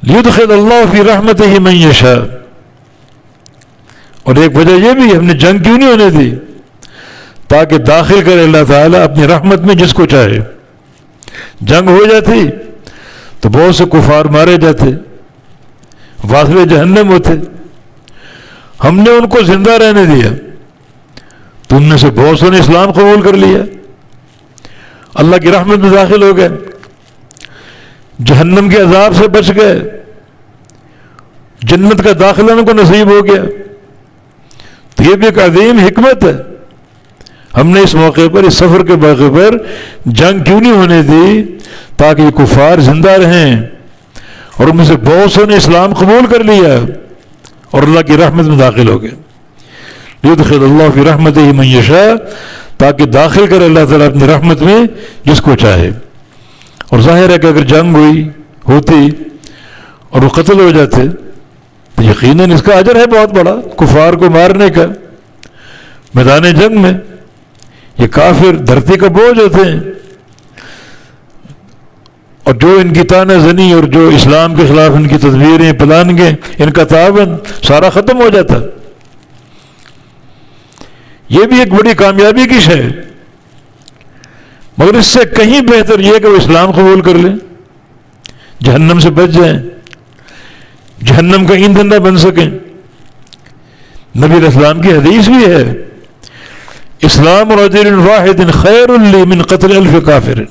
لیدخل اللہ فی رحمتہ من یشاء. اور ایک وجہ یہ بھی ہم نے جنگ کیوں نہیں ہونے دی؟ تاکہ داخل کرے اللہ تعالیٰ اپنی رحمت میں جس کو چاہے. جنگ ہو جاتی تو بہت سے کفار مارے جاتے، واصل جہنم ہوتے. ہم نے ان کو زندہ رہنے دیا تو ان میں سے بہت سے نے اسلام قبول کر لیا، اللہ کی رحمت میں داخل ہو گئے، جہنم کے عذاب سے بچ گئے، جنت کا داخلہ ان کو نصیب ہو گیا. تو یہ بھی ایک عظیم حکمت ہے. ہم نے اس موقع پر، اس سفر کے موقع پر جنگ کیوں نہیں ہونے دی؟ تاکہ یہ کفار زندہ رہیں، اور ان میں سے بہت سے نے اسلام قبول کر لیا اور اللہ کی رحمت میں داخل ہو گئے. یدخل اللہ فی رحمتہ من یشاء، تاکہ داخل کرے اللہ تعالیٰ اپنی رحمت میں جس کو چاہے. اور ظاہر ہے کہ اگر جنگ ہوتی اور وہ قتل ہو جاتے تو یقیناً اس کا اجر ہے بہت بڑا، کفار کو مارنے کا میدان جنگ میں. یہ کافر دھرتی کا بوجھ ہوتے ہیں، اور جو ان کی تانہ زنی اور جو اسلام کے خلاف ان کی تدبیریں، پلاننگیں، ان کا تعاون سارا ختم ہو جاتا. یہ بھی ایک بڑی کامیابی کی شے ہے. مگر اس سے کہیں بہتر یہ کہ وہ اسلام قبول کر لیں، جہنم سے بچ جائیں، جہنم کا ایندھن نہ بن سکیں. نبی علیہ السلام کی حدیث بھی ہے، اسلام رجل واحد خیر لی من قتل الف کافر.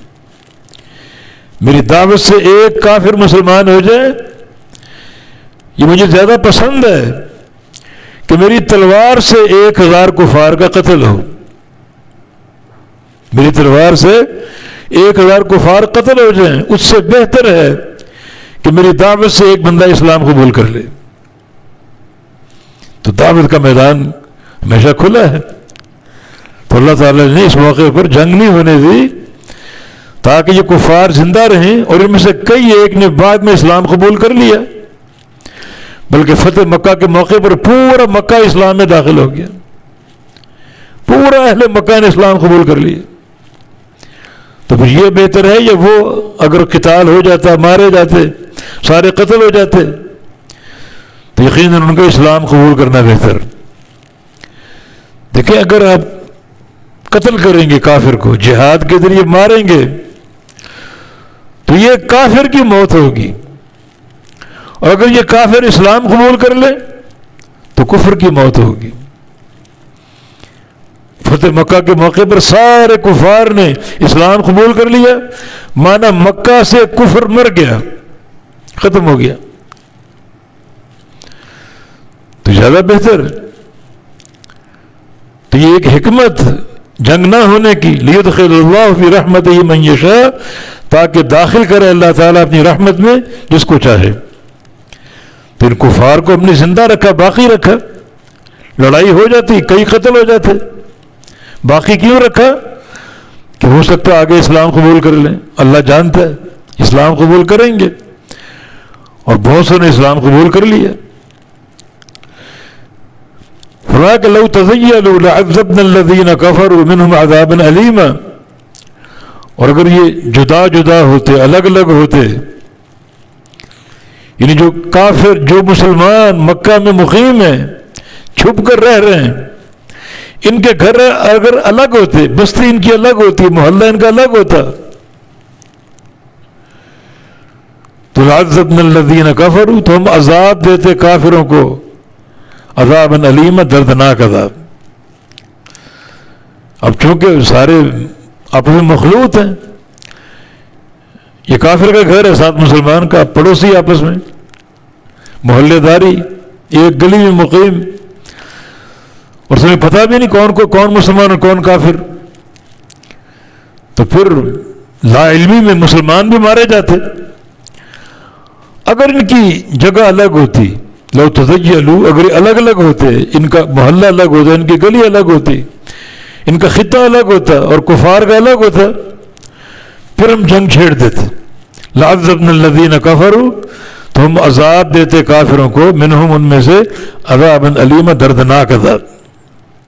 میری دعوت سے ایک کافر مسلمان ہو جائے یہ مجھے زیادہ پسند ہے کہ میری تلوار سے 1000 کفار کا قتل ہو. میری تلوار سے 1000 کفار قتل ہو جائیں، اس سے بہتر ہے کہ میری دعوت سے ایک بندہ اسلام قبول کر لے. تو دعوت کا میدان ہمیشہ کھلا ہے. تو اللہ تعالیٰ نے اس موقع پر جنگ نہیں ہونے دی تاکہ یہ کفار زندہ رہیں، اور ان میں سے کئی ایک نے بعد میں اسلام قبول کر لیا، بلکہ فتح مکہ کے موقع پر پورا مکہ اسلام میں داخل ہو گیا، پورا اہل مکہ نے اسلام قبول کر لیا. تو پھر یہ بہتر ہے یا وہ اگر قتال ہو جاتا، مارے جاتے، سارے قتل ہو جاتے، تو یقیناً ان کا اسلام قبول کرنا بہتر. دیکھیں اگر آپ قتل کریں گے کافر کو، جہاد کے ذریعے ماریں گے، تو یہ کافر کی موت ہوگی، اور اگر یہ کافر اسلام قبول کر لے تو کفر کی موت ہوگی. فتح مکہ کے موقع پر سارے کفار نے اسلام قبول کر لیا، مانا مکہ سے کفر مر گیا، ختم ہو گیا. تو زیادہ بہتر. تو یہ ایک حکمت جنگ نہ ہونے کی، لیدخل اللہ فی رحمتہ من یشاء، تاکہ داخل کرے اللہ تعالیٰ اپنی رحمت میں جس کو چاہے. تو ان کفار کو ہم نے زندہ رکھا، باقی رکھا. لڑائی ہو جاتی، کئی قتل ہو جاتے، باقی کیوں رکھا؟ کہ ہو سکتا آگے اسلام قبول کر لیں. اللہ جانتا ہے اسلام قبول کریں گے، اور بہت سے نے اسلام قبول کر لیا. فرمایا کہ لو تزیلوا لعذبنا الذین کفروا منہم عذابا علیما. اور اگر یہ جدا جدا ہوتے، الگ الگ ہوتے، یعنی جو کافر، جو مسلمان مکہ میں مقیم ہیں، چھپ کر رہ رہے ہیں، ان کے گھر اگر الگ ہوتے، بستی ان کی الگ ہوتی، محلہ ان کا الگ ہوتا، تو لعذبنا الذین کفروا، تو ہم عذاب دیتے کافروں کو، عذاباً علیما، دردناک عذاب. اب چونکہ سارے آپس میں مخلوط ہیں، یہ کافر کا گھر ہے ساتھ مسلمان کا، پڑوسی آپس میں، محلے داری، ایک گلی میں مقیم، اور تمہیں پتہ بھی نہیں کون مسلمان اور کون کافر. تو پھر لا علمی میں مسلمان بھی مارے جاتے. اگر ان کی جگہ الگ ہوتی، لو تزیلوا، اگر الگ الگ ہوتے، ان کا محلہ الگ ہوتا، ان کی گلی الگ ہوتی، ان کا خطہ الگ ہوتا اور کفار کا الگ ہوتا، پھر ہم جنگ چھیڑ دیتے. لعذبنا الذین کفروا، تو ہم عذاب دیتے کافروں کو، منہم، ان میں سے، عذاباً علیما، دردناک عذاب.